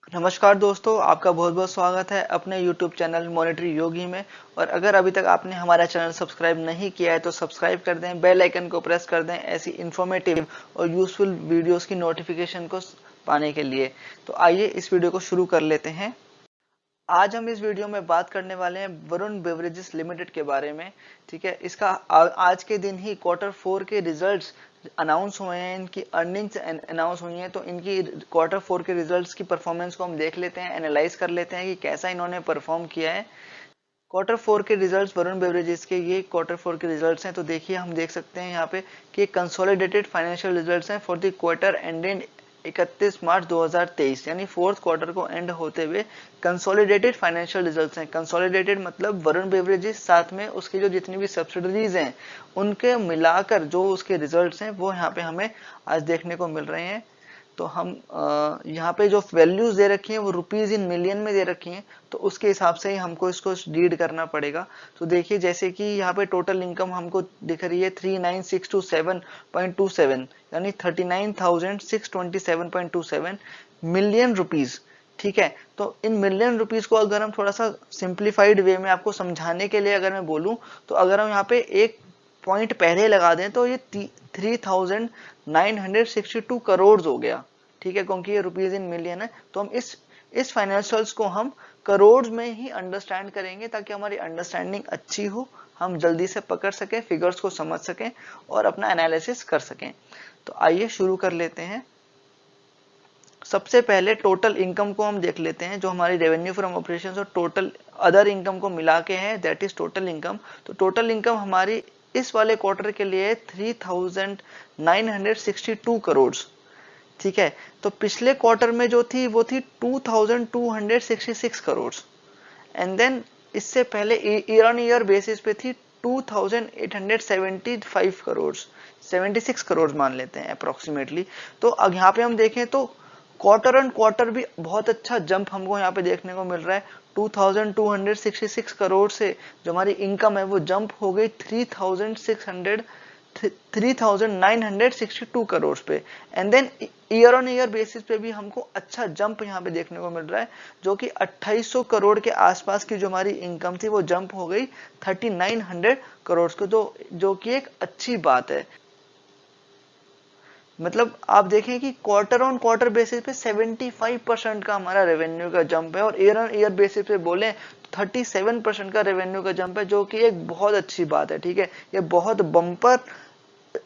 नमस्कार दोस्तों, आपका बहुत बहुत स्वागत है अपने YouTube चैनल मॉनेटरी योगी में। और अगर अभी तक आपने हमारा चैनल सब्सक्राइब नहीं किया है तो सब्सक्राइब कर दें, बेल आइकन को प्रेस कर दें ऐसी इन्फॉर्मेटिव और यूजफुल वीडियोस की नोटिफिकेशन को पाने के लिए। तो आइए इस वीडियो को शुरू कर लेते हैं। आज हम इस वीडियो में बात करने वाले हैं वरुण बेवरेजेस लिमिटेड के बारे में। ठीक है, इसका आज के दिन ही Q4 के रिजल्ट्स अनाउंस हुए हैं, इनकी अर्निंग्स अनाउंस हुई हैं। तो इनकी Q4 के रिजल्ट्स की परफॉर्मेंस को हम देख लेते हैं, एनालाइज कर लेते हैं कि कैसा इन्होंने परफॉर्म किया है। Q4 के रिजल्ट्स वरुण बेवरेजेस के ये Q4 के रिजल्ट्स हैं। तो देखिए, हम देख सकते हैं यहाँ पे कि कंसोलिडेटेड फाइनेंशियल रिजल्ट्स हैं फॉर द क्वार्टर एंडेड 31 मार्च 2023, यानी फोर्थ क्वार्टर को एंड होते हुए कंसोलिडेटेड फाइनेंशियल रिजल्ट्स हैं। कंसोलिडेटेड मतलब वरुण बेवरेजेस साथ में उसकी जो जितनी भी सब्सिडरीज हैं उनके मिलाकर जो उसके रिजल्ट्स हैं वो यहाँ पे हमें आज देखने को मिल रहे हैं। तो हम यहाँ पे जो वैल्यूज दे रखी हैं वो रुपीज इन मिलियन में दे रखी हैं, तो उसके हिसाब से ही हमको इसको रीड करना पड़ेगा। तो देखिए, जैसे कि यहाँ पे टोटल इनकम हमको दिख रही है 39,627.27, यानी 39,627.27 मिलियन रुपीज। ठीक है, तो इन मिलियन रुपीज को अगर हम थोड़ा सा सिंप्लीफाइड वे में आपको समझाने के लिए अगर मैं बोलूं, तो अगर हम यहाँ पे एक पॉइंट पहले लगा दें तो ये 3,962 करोड़ हो गया। ठीक है, क्योंकि ये रुपीज इन मिलियन है, तो हम इस फाइनेंशियल्स को हम करोड़ में ही अंडरस्टैंड करेंगे ताकि हमारी अंडरस्टैंडिंग अच्छी हो, हम जल्दी से पकड़ सकें, फिगर्स को समझ सकें और अपना एनालिसिस कर सकें। तो आइए शुरू कर लेते हैं। सबसे पहले टोटल इनकम को हम देख लेते हैं, जो हमारी रेवेन्यू फ्रॉम ऑपरेशंस और टोटल अदर इनकम को मिला के है, दैट इज टोटल इनकम। तो टोटल इनकम हमारी इस वाले क्वार्टर के लिए 3,962 करोड़। ठीक है, तो पिछले क्वार्टर में जो थी वो थी 2,266 करोड़। एंड देन इससे पहले ईयर ऑन ईयर बेसिस पे थी 2,875 करोड़, 76 करोड़ मान लेते हैं अप्रोक्सीमेटली। तो अब यहाँ पे हम देखें तो क्वार्टर ऑन क्वार्टर भी बहुत अच्छा जंप हमको यहाँ पे देखने को मिल रहा है। 2,266 करोड़ से जो हमारी इनकम है वो जंप हो गई 3,962 करोड़ पे। And then year on year basis पे भी हमको अच्छा जंप यहाँ पे देखने को मिल रहा है, जो कि 2800 करोड़ के आसपास की जो हमारी इनकम थी वो जंप हो गई 3,900 करोड़ को, जो कि एक अच्छी बात है। मतलब आप देखें कि क्वार्टर ऑन क्वार्टर बेसिस पे 75% का हमारा रेवेन्यू का जंप है, और ईयर ऑन ईयर बेसिस पे बोले 37% का रेवेन्यू का जंप है, जो कि एक बहुत अच्छी बात है। ठीक है, ये बहुत बम्पर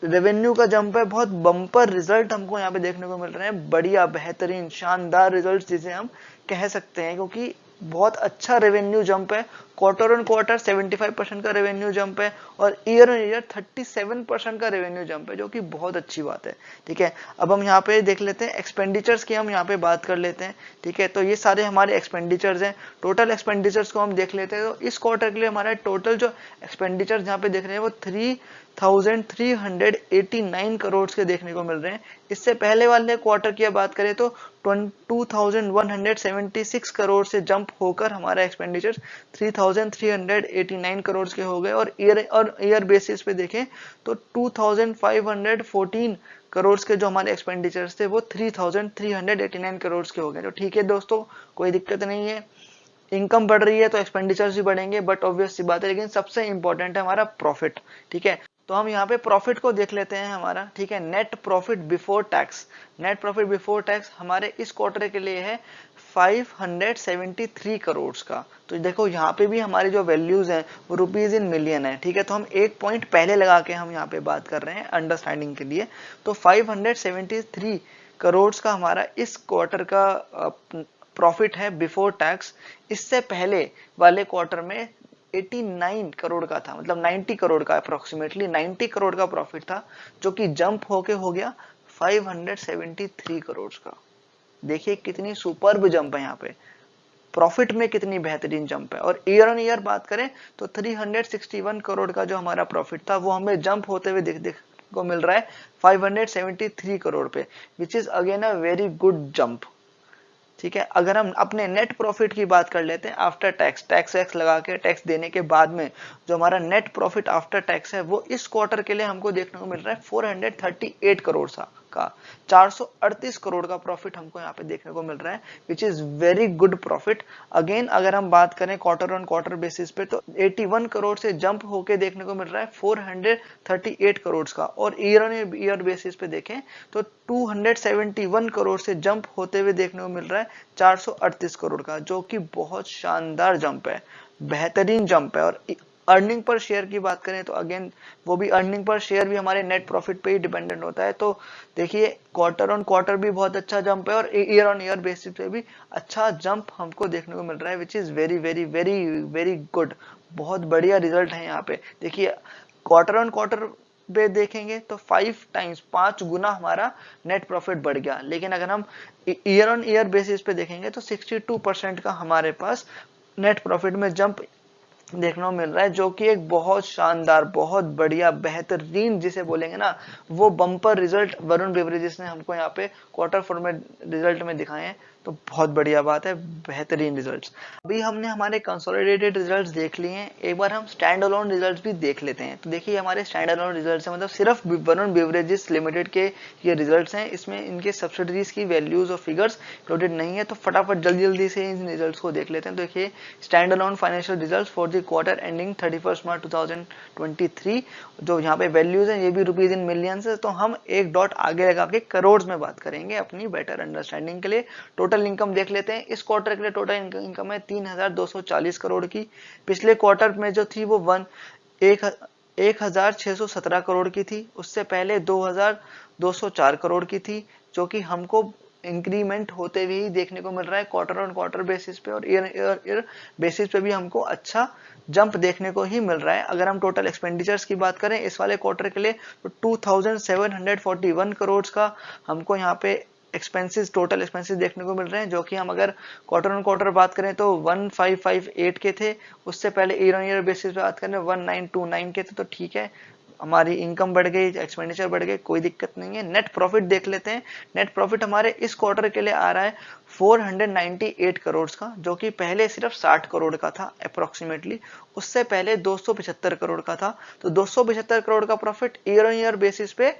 रेवेन्यू का जंप है, बहुत बम्पर रिजल्ट हमको यहाँ पे देखने को मिल रहे हैं। बढ़िया, बेहतरीन, शानदार रिजल्ट जिसे हम कह सकते हैं, क्योंकि बहुत अच्छा रेवेन्यू जंप है। क्वार्टर ऑन क्वार्टर 75% का रेवेन्यू जंप है, और ईयर ऑन ईयर 37% का रेवेन्यू जंप है, जो कि बहुत अच्छी बात है। ठीक है, अब हम यहाँ पे देख लेते हैं एक्सपेंडिचर्स की, हम यहाँ पे बात कर लेते हैं। ठीक है, तो ये सारे हमारे एक्सपेंडिचर्स हैं। टोटल एक्सपेंडिचर्स को हम देख लेते हैं, तो इस क्वार्टर के लिए हमारा टोटल जो एक्सपेंडिचर्स यहाँ पे देख रहे हैं वो 3,389 करोड़ के देखने को मिल रहे हैं। इससे पहले वाले क्वार्टर की बात करें तो 2,176 करोड़ से जंप होकर हमारा एक्सपेंडिचर 3,389 करोड़ के हो गए, और ईयर बेसिस पे देखें तो 2,514 करोड़ के जो हमारे एक्सपेंडिचर्स थे वो 3,389 करोड़ के हो गए। तो ठीक है दोस्तों, कोई दिक्कत नहीं है, इनकम बढ़ रही है तो एक्सपेंडिचर्स भी बढ़ेंगे, बट ऑब्वियस सी बात है। लेकिन सबसे इंपॉर्टेंट है हमारा प्रॉफिट। ठीक है, तो हम यहाँ पे प्रॉफिट को देख लेते हैं हमारा। ठीक है, net profit before tax. Net profit before tax हमारे इस क्वार्टर के लिए है 573 करोड़ का। तो देखो, यहाँ पे भी हमारी जो वैल्यूज हैं वो रुपीज इन मिलियन है। ठीक है, तो हम एक पॉइंट पहले लगा के हम यहाँ पे बात कर रहे हैं अंडरस्टैंडिंग के लिए। तो 573 करोड़ का हमारा इस क्वार्टर का प्रॉफिट है बिफोर टैक्स। इससे पहले वाले क्वार्टर में 89 करोड़ का था, मतलब 90 करोड़ का, अप्रोक्सीमेटली 90 करोड़ का प्रॉफिट था, जो कि जंप होके हो गया 573 करोड़ का। देखिए कितनी सुपर्ब जंप है यहाँ पे, प्रॉफिट में कितनी बेहतरीन जंप है। और ईयर ऑन ईयर बात करें तो 361 करोड़ का जो हमारा प्रॉफिट था वो हमें जंप होते हुए दिख को मिल रहा है 573 करोड़ पे, which is again a very good jump. ठीक है, अगर हम अपने नेट प्रॉफिट की बात कर लेते हैं आफ्टर टैक्स, टैक्स वैक्स लगा के, टैक्स देने के बाद में जो हमारा नेट प्रॉफिट आफ्टर टैक्स है वो इस क्वार्टर के लिए हमको देखने को मिल रहा है 438 करोड़ सा का 438 करोड़ का प्रॉफिट हमको यहाँ पे देखने को मिल रहा है, which is very good profit. Again अगर हम बात करें क्वार्टर ऑन क्वार्टर बेसिस पे तो 81 करोड़ से जंप होके देखने को मिल रहा है 438 करोड़ का, और ईयर ऑन ईयर बेसिस पे देखें तो 271 करोड़ से जंप होते हुए देखने को मिल रहा है 438 करोड़ का, जो कि बहुत शानदार जंप है, बेहतरीन जंप है। और अर्निंग पर शेयर की बात करें तो अगेन वो भी अर्निंग पर शेयर भी हमारे नेट प्रॉफिट पे ही डिपेंडेंट होता है। तो देखिए क्वार्टर ऑन क्वार्टर भी बहुत अच्छा जंप है और ईयर ऑन ईयर बेसिस पे भी अच्छा जंप हमको देखने को मिल रहा है, which is very very very very good. बहुत बढ़िया रिजल्ट है यहाँ पे। देखिए क्वार्टर ऑन क्वार्टर पे देखेंगे तो 5 टाइम्स 5 गुना हमारा नेट प्रॉफिट बढ़ गया, लेकिन अगर हम ईयर ऑन ईयर बेसिस पे देखेंगे तो 62% का हमारे पास नेट प्रॉफिट में जंप देखने को मिल रहा है, जो कि एक बहुत शानदार, बहुत बढ़िया, बेहतरीन जिसे बोलेंगे ना, वो बम्पर रिजल्ट वरुण बेवरेजेस ने हमको यहाँ पे क्वार्टर फोर में रिजल्ट में दिखाए हैं। तो बहुत बढ़िया बात है, बेहतरीन रिजल्ट्स। अभी हमने हमारे कंसोलिडेटेड रिजल्ट्स देख लिए हैं, एक बार हम स्टैंड अलोन रिजल्ट्स भी देख लेते हैं। तो देखिए हमारे स्टैंड अलोन रिजल्ट्स है, मतलब सिर्फ वरुण बेवरेजेस लिमिटेड के ये रिजल्ट्स हैं, इसमें इनके सब्सिडरीज की वैल्यूज और फिगर्स इंक्लूडेड नहीं है। तो फटाफट जल्दी जल्दी से इन रिजल्ट्स को देख लेते हैं। तो देखिए stand alone financial results for the quarter ending 31 मार्च 2023, जो यहाँ पे वैल्यूज हैं ये भी रुपीज इन मिलियंस है। तो हम एक डॉट आगे लगा के करोड़ में बात करेंगे अपनी बेटर अंडरस्टैंडिंग के लिए। टोटल इनकम देख लेते हैं। इस क्वार्टर के लिए टोटल इनकम है 3240 करोड़ की। पिछले क्वार्टर में जो थी वो 1617 करोड़ की थी। उससे पहले 2204 करोड़ की थी, जो कि हमको इंक्रीमेंट होते हुए ही देखने को मिल रहा है क्वार्टर ऑन क्वार्टर बेसिस पे, और ईयर बेसिस पे भी हमको अच्छा जंप देखने को ही मिल रहा है। अगर हम टोटल एक्सपेंडिचर्स की बात करें इस वाले क्वार्टर के लिए तो 2741 करोड़ का हमको यहाँ पे एक्सपेंसेस, टोटल एक्सपेंसेस देखने को मिल रहे हैं, जो कि हम अगर क्वार्टर ऑन क्वार्टर बात करें तो 1558 के थे। उससे पहले ईयर ऑन ईयर बेसिस पे बात करें 1929 के थे। तो ठीक है, हमारी इनकम बढ़ गई, एक्सपेंडिचर बढ़ गए, कोई दिक्कत नहीं है। नेट प्रॉफिट देख लेते हैं। नेट प्रॉफिट हमारे इस क्वार्टर के लिए आ रहा है 498 करोड़ का, जो कि पहले सिर्फ 60 करोड़ का था अप्रोक्सीमेटली। उससे पहले 275 करोड़ का था। तो 275 करोड़ का profit year on year basis पे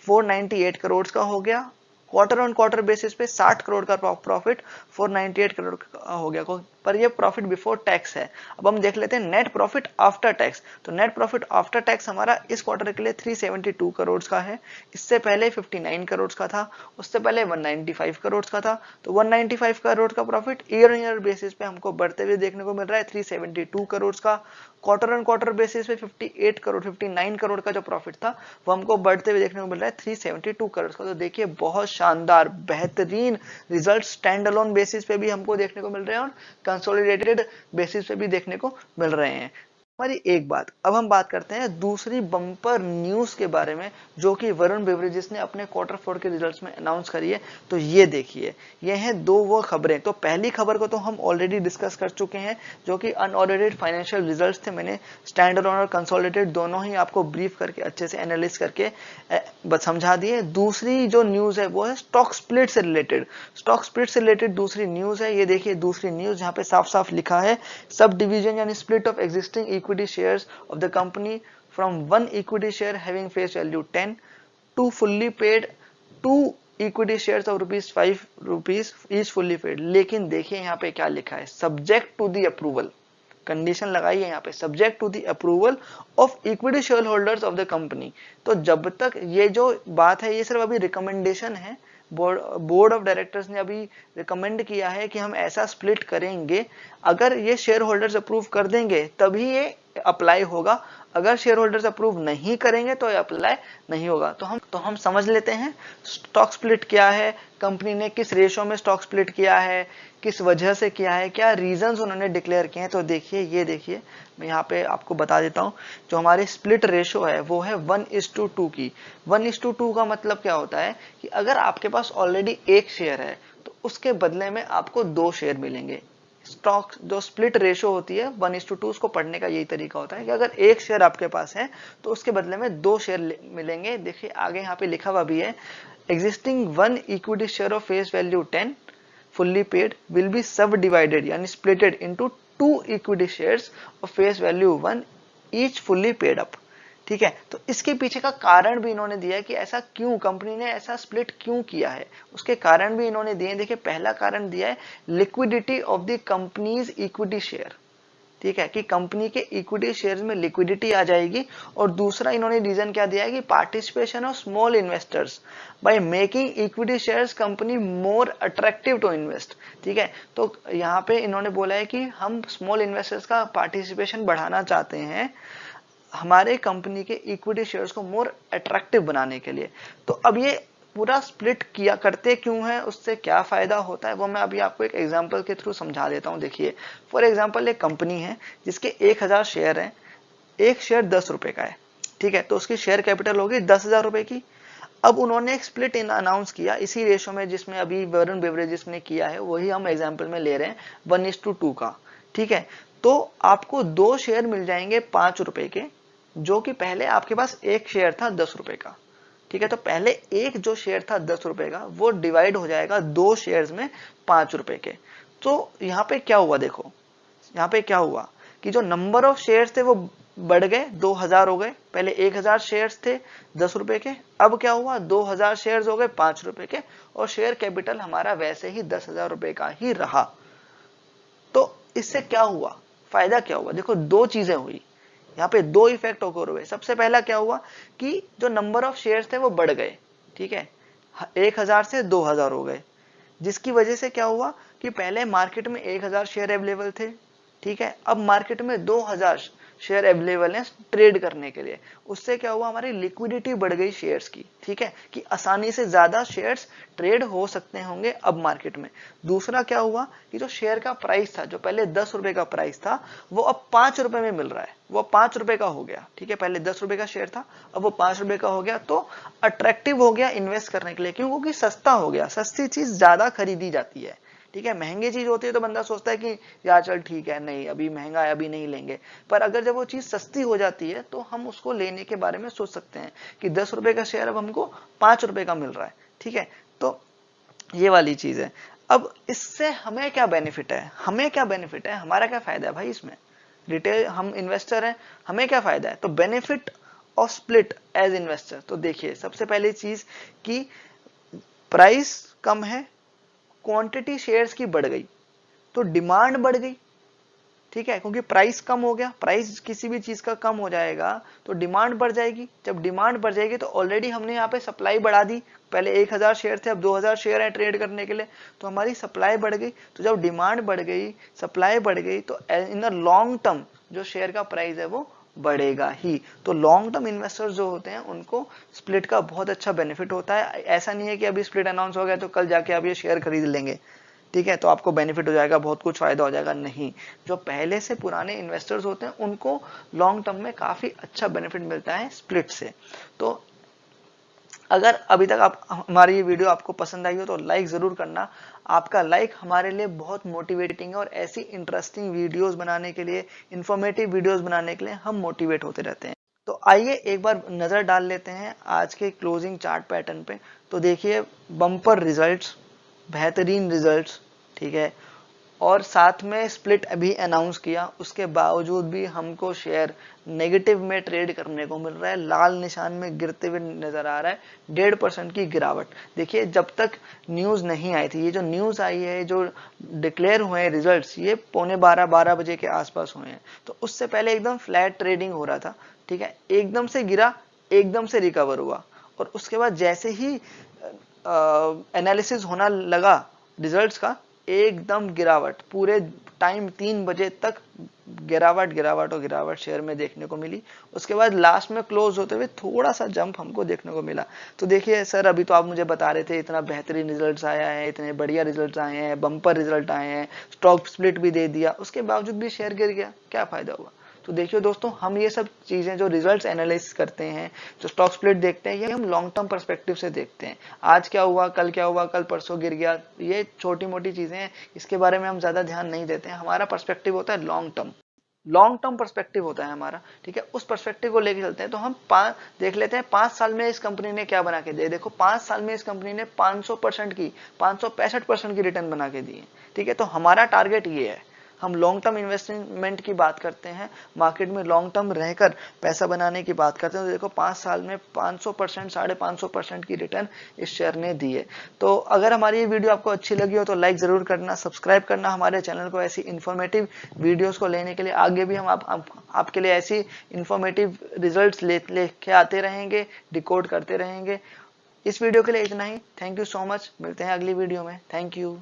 498 करोड़ का हो गया। क्वार्टर ऑन क्वार्टर बेसिस पे 60 करोड़ का प्रॉफिट 498 करोड़ का हो गया, पर ये प्रॉफिट बिफोर टैक्स है। अब हम देख लेते हैं नेट प्रॉफिट आफ्टर टैक्स। तो नेट प्रॉफिट आफ्टर टैक्स हमारा इस क्वार्टर के लिए 372 करोड़ का है। इससे पहले 59 करोड़ का था। उससे पहले 195 करोड़ का था। तो 195 करोड़ का profit year on year basis पे हमको बढ़ते हुए देखने को मिल रहा है 372 करोड़ का। क्वार्टर ऑन क्वार्टर बेसिस पे 59 करोड़ का जो प्रॉफिट था वो हमको बढ़ते हुए देखने को मिल रहा है 372 करोड़ का। तो देखिए बहुत शानदार, बेहतरीन रिजल्ट स्टैंड अलोन बेसिस पे भी हमको देखने को मिल रहे हैं और कंसोलिडेटेड बेसिस पे भी देखने को मिल रहे हैं। हमारी एक बात, अब हम बात करते हैं दूसरी बम्पर न्यूज के बारे में, जो कि वरुण बेवरेजेस ने अपने क्वार्टर 4 के रिजल्ट्स में अनाउंस करी है। तो ये देखिए, ये हैं दो वो खबरें। तो पहली खबर को तो हम ऑलरेडी डिस्कस कर चुके हैं, जो कि अनऑडिटेड फाइनेंशियल रिजल्ट्स थे। मैंने स्टैंड अलोन और कंसोलिडेटेड दोनों ही आपको ब्रीफ करके अच्छे से एनालिसिस करके समझा दिए। दूसरी जो न्यूज है वो है स्टॉक स्प्लिट से रिलेटेड। स्टॉक स्प्लिट से रिलेटेड दूसरी न्यूज है। ये देखिए दूसरी न्यूज, यहाँ पे साफ साफ लिखा है सब डिवीजन यानी split of existing equity shares of the company from 1 equity share having face value 10 to fully paid 2 equity shares of ₹5 each fully paid. लेकिन देखिए यहाँ पे क्या लिखा है, subject to the approval, condition लगाई है यहाँ पे, subject to the approval of equity share holders of the company. तो जब तक ये जो बात है ये सिर्फ अभी रिकमेंडेशन है, बोर्ड ऑफ डायरेक्टर्स ने अभी रिकमेंड किया है कि हम ऐसा स्प्लिट करेंगे। अगर ये शेयर होल्डर्स अप्रूव कर देंगे तभी ये अप्लाई होगा। अगर शेयर होल्डर्स अप्रूव नहीं करेंगे तो ये अप्लाई नहीं होगा। तो हम समझ लेते हैं स्टॉक स्प्लिट क्या है, कंपनी ने किस रेशो में स्टॉक स्प्लिट किया है, किस वजह से किया है, क्या रीजंस उन्होंने डिक्लेयर किए हैं। तो देखिए, ये देखिए मैं यहाँ पे आपको बता देता हूँ। जो हमारी स्प्लिट रेशो है वो है 1:2 की। 1:2 का मतलब क्या होता है कि अगर आपके पास ऑलरेडी एक शेयर है तो उसके बदले में आपको 2 शेयर मिलेंगे। स्टॉक जो स्प्लिट रेशो होती है 1:2, उसको पढ़ने का यही तरीका होता है कि अगर एक शेयर आपके पास है तो उसके बदले में 2 शेयर मिलेंगे। देखिए आगे यहाँ पे लिखा हुआ भी है, existing 1 equity share of face value 10 fully paid will be subdivided यानी splitted into 2 equity shares of face value 1 each fully paid up। ठीक है, तो इसके पीछे का कारण भी इन्होंने दिया है कि ऐसा क्यों कंपनी ने ऐसा स्प्लिट क्यों किया है, उसके कारण भी इन्होंने दिए। देखिए पहला कारण दिया है liquidity of the company's equity share, ठीक है, कि कंपनी के इक्विटी शेयर्स में लिक्विडिटी आ जाएगी। और दूसरा इन्होंने रीजन क्या दिया है कि participation of small investors by making equity shares company more attractive to invest, ठीक है। तो यहाँ पे इन्होंने बोला है कि हम स्मॉल इन्वेस्टर्स का पार्टिसिपेशन बढ़ाना चाहते हैं हमारे कंपनी के इक्विटी शेयर्स को मोर अट्रैक्टिव बनाने के लिए। तो अब ये पूरा स्प्लिट किया करते क्यों है, उससे क्या फायदा होता है, वो मैं अभी आपको एक एग्जांपल के थ्रू समझा देता हूं। देखिए फॉर एग्जांपल एक कंपनी है जिसके 1000 शेयर हैं, एक शेयर 10 रुपए का है, ठीक है, तो उसकी शेयर कैपिटल होगी 10,000 रुपए की। अब उन्होंने एक स्प्लिट इन अनाउंस किया इसी रेशो में जिसमें अभी वरुण बेवरेजेस ने किया है, वही हम एग्जाम्पल में ले रहे हैं 1:2 का, ठीक है। तो आपको 2 शेयर मिल जाएंगे 5 रुपए के, जो कि पहले आपके पास एक शेयर था 10 रुपए का, ठीक है। तो पहले एक जो शेयर था 10 रुपए का वो डिवाइड हो जाएगा 2 शेयर्स में 5 रुपए के। तो यहाँ पे क्या हुआ, देखो यहाँ पे क्या हुआ कि जो नंबर ऑफ शेयर्स थे वो बढ़ गए, 2000 हो गए। पहले 1000 शेयर्स थे 10 रुपए के, अब क्या हुआ 2000 शेयर्स हो गए 5 रुपए के, और शेयर कैपिटल हमारा वैसे ही 10,000 रुपए का ही रहा। तो इससे क्या हुआ, फायदा क्या हुआ, देखो दो चीजें हुई यहाँ पे, दो इफेक्ट ओकर हुए। सबसे पहला क्या हुआ कि जो नंबर ऑफ शेयर्स थे वो बढ़ गए, ठीक है, 1000 से 2000 हो गए, जिसकी वजह से क्या हुआ कि पहले मार्केट में 1000 शेयर अवेलेबल थे, ठीक है, अब मार्केट में 2000 शेयर अवेलेबल है ट्रेड करने के लिए। उससे क्या हुआ, हमारी लिक्विडिटी बढ़ गई शेयर्स की, ठीक है, कि आसानी से ज्यादा शेयर्स ट्रेड हो सकते होंगे अब मार्केट में। दूसरा क्या हुआ कि जो शेयर का प्राइस था, जो पहले 10 रुपए का प्राइस था, वो अब 5 रुपए में मिल रहा है, वो 5 रुपए का हो गया, ठीक है। पहले 10 रुपए का शेयर था, अब वो 5 रुपए का हो गया, तो अट्रैक्टिव हो गया इन्वेस्ट करने के लिए, क्यों, क्योंकि सस्ता हो गया, सस्ती चीज ज्यादा खरीदी जाती है, ठीक है। महंगी चीज होती है तो बंदा सोचता है कि यार चल ठीक है, नहीं अभी महंगा है अभी नहीं लेंगे, पर अगर जब वो चीज सस्ती हो जाती है तो हम उसको लेने के बारे में सोच सकते हैं कि 10 रुपए का शेयर अब हमको 5 रुपए का मिल रहा है, ठीक है। तो ये वाली चीज है। अब इससे हमें क्या बेनिफिट है, हमें क्या बेनिफिट है, हमारा क्या फायदा है भाई इसमें, रिटेल हम इन्वेस्टर हैं, हमें क्या फायदा है। तो benefit of split as investor, तो देखिए सबसे पहली चीज कि प्राइस कम है, क्वांटिटी शेयर्स की बढ़ गई, तो डिमांड बढ़ गई, ठीक है, क्योंकि प्राइस कम हो गया, प्राइस किसी भी चीज का कम हो जाएगा तो डिमांड बढ़ जाएगी। जब डिमांड बढ़ जाएगी तो ऑलरेडी हमने यहाँ पे सप्लाई बढ़ा दी, पहले 1000 शेयर थे अब 2000 शेयर है ट्रेड करने के लिए, तो हमारी सप्लाई बढ़ गई। तो जब डिमांड बढ़ गई, सप्लाई बढ़ गई, तो इन द लॉन्ग टर्म जो शेयर का प्राइस है वो बढ़ेगा ही। तो लॉन्ग टर्म इन्वेस्टर्स जो होते हैं उनको स्प्लिट का बहुत अच्छा बेनिफिट होता है। ऐसा नहीं है कि अभी स्प्लिट अनाउंस हो गया तो कल जाके आप ये शेयर खरीद लेंगे, ठीक है, तो आपको बेनिफिट हो जाएगा, बहुत कुछ फायदा हो जाएगा, नहीं। जो पहले से पुराने इन्वेस्टर्स होते हैं उनको लॉन्ग टर्म में काफी अच्छा बेनिफिट मिलता है स्प्लिट से। तो अगर अभी तक आप हमारी ये वीडियो आपको पसंद आई हो तो लाइक जरूर करना, आपका लाइक हमारे लिए बहुत मोटिवेटिंग है, और ऐसी इंटरेस्टिंग वीडियोस बनाने के लिए, इंफॉर्मेटिव वीडियोस बनाने के लिए हम मोटिवेट होते रहते हैं। तो आइए एक बार नजर डाल लेते हैं आज के क्लोजिंग चार्ट पैटर्न पे। तो देखिए बम्पर रिजल्ट्स, बेहतरीन रिजल्ट्स, ठीक है, और साथ में स्प्लिट अभी अनाउंस किया, उसके बावजूद भी हमको शेयर नेगेटिव में ट्रेड करने को मिल रहा है, लाल निशान में गिरते हुए नजर आ रहा है, 1.5% की गिरावट। देखिए जब तक न्यूज नहीं आई थी, ये जो न्यूज आई है, जो डिक्लेयर हुए हैं रिजल्ट्स, ये 11:15 बजे के आसपास हुए हैं, तो उससे पहले एकदम फ्लैट ट्रेडिंग हो रहा था, ठीक है, एकदम से गिरा, एकदम से रिकवर हुआ, और उसके बाद जैसे ही एनालिसिस होना लगा रिजल्ट्स का, एकदम गिरावट, पूरे टाइम 3 बजे तक गिरावट गिरावट और गिरावट शेयर में देखने को मिली। उसके बाद लास्ट में क्लोज होते हुए थोड़ा सा जंप हमको देखने को मिला। तो देखिए सर अभी तो आप मुझे बता रहे थे इतना बेहतरीन रिजल्ट्स आया है, इतने बढ़िया रिजल्ट्स आए हैं, बम्पर रिजल्ट आए हैं, स्टॉक स्प्लिट भी दे दिया, उसके बावजूद भी शेयर गिर गया, क्या फायदा हुआ। तो देखिए दोस्तों, हम ये सब चीजें जो रिजल्ट्स एनालाइज करते हैं, जो स्टॉक स्प्लिट देखते हैं, ये हम लॉन्ग टर्म पर्सपेक्टिव से देखते हैं। आज क्या हुआ, कल क्या हुआ, कल परसों गिर गया, ये छोटी मोटी चीजें हैं, इसके बारे में हम ज्यादा ध्यान नहीं देते हैं। हमारा पर्सपेक्टिव होता है long term, long term perspective होता है हमारा, ठीक है। उस पर्सपेक्टिव को लेके चलते हैं। तो हम देख लेते हैं 5 साल में इस कंपनी ने क्या बना के दिया। देखो 5 साल में इस कंपनी ने 500% की, 565% की रिटर्न बना के दी है, ठीक है। तो हमारा टारगेट ये है, हम लॉन्ग टर्म इन्वेस्टमेंट की बात करते हैं, मार्केट में लॉन्ग टर्म रहकर पैसा बनाने की बात करते हैं, तो देखो 5 साल में 500%, 550% की रिटर्न इस शेयर ने दी है। तो अगर हमारी ये वीडियो आपको अच्छी लगी हो तो लाइक जरूर करना, सब्सक्राइब करना हमारे चैनल को ऐसी इन्फॉर्मेटिव वीडियोस को लेने के लिए। आगे भी हम आपके लिए ऐसी इन्फॉर्मेटिव रिजल्ट्स लेके आते रहेंगे, डिकोड करते रहेंगे। इस वीडियो के लिए इतना ही। थैंक यू सो मच, मिलते हैं अगली वीडियो में। Thank you.